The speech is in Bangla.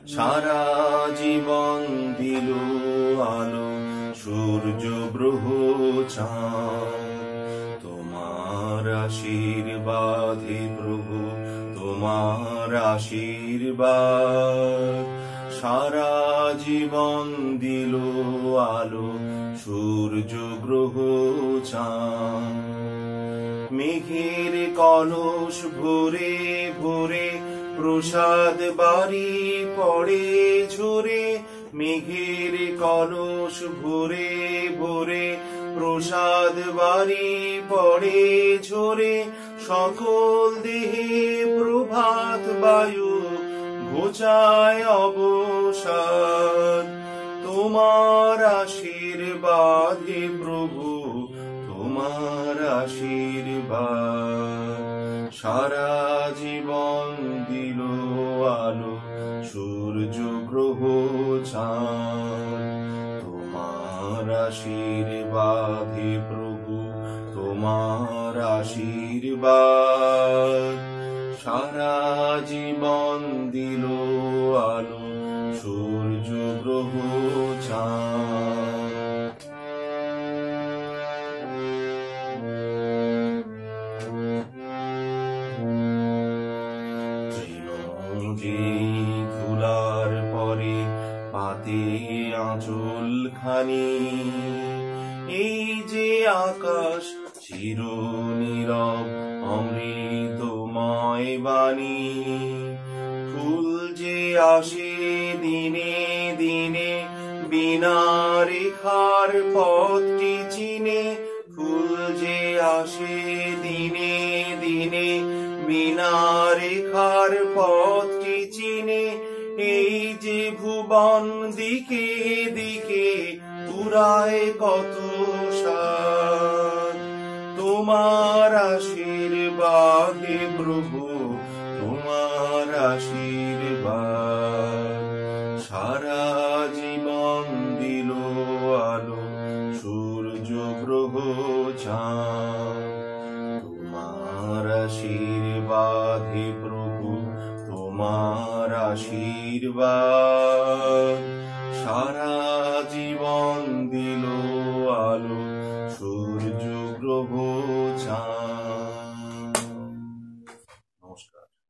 সারা জীবন দিল আলো সূর্য গ্রহ চাঁদ। তোমার আশীর্বাদে প্রভু, তোমার আশীর্বাদ। সারা জীবন দিল আলো সূর্য গ্রহ চাঁদ। মেঘের কলস ভরে ভরে প্রসাদ বাড়ি পড়ে ঝরে। মেঘের কলস ভরে ভরে প্রসাদ বাড়ি পড়ে ঝরে। সকল দেহে প্রভাত বায়ু ঘোচায় অবসাদ। তোমার আশীর্বাদে প্রভু, তোমার আশীর্বাদ। সারা জীবন দিল আলো সূর্য গ্রহ চাঁদ। তোমার আশীর্বাদে প্রভু, তোমার আশীর্বাদ। সারা জীবন দিল আলো সূর্য গ্রহ চাঁদ। যেই ধুলার পরে পাতে আঁচল খানি, এই যে আকাশ চির নীরব অমৃতময় বাণী। ফুল যে আসে দিনে দিনে বিনা রেখার পথটি চিনে। ফুল যে আসে দিনে দিনে বিনা রেখার পথটি চিনে। এই যে ভুবন দিকে দিকে পুরায় কত সাদ। তোমার আশীর্বাদে প্রভু, তোমার আশীর্বাদ। সারা জীবন দিল আলো সূর্য গ্রহ চাঁদ। তোমার আশীর্বাদে প্রভু, তোমার আশীর্বাদ।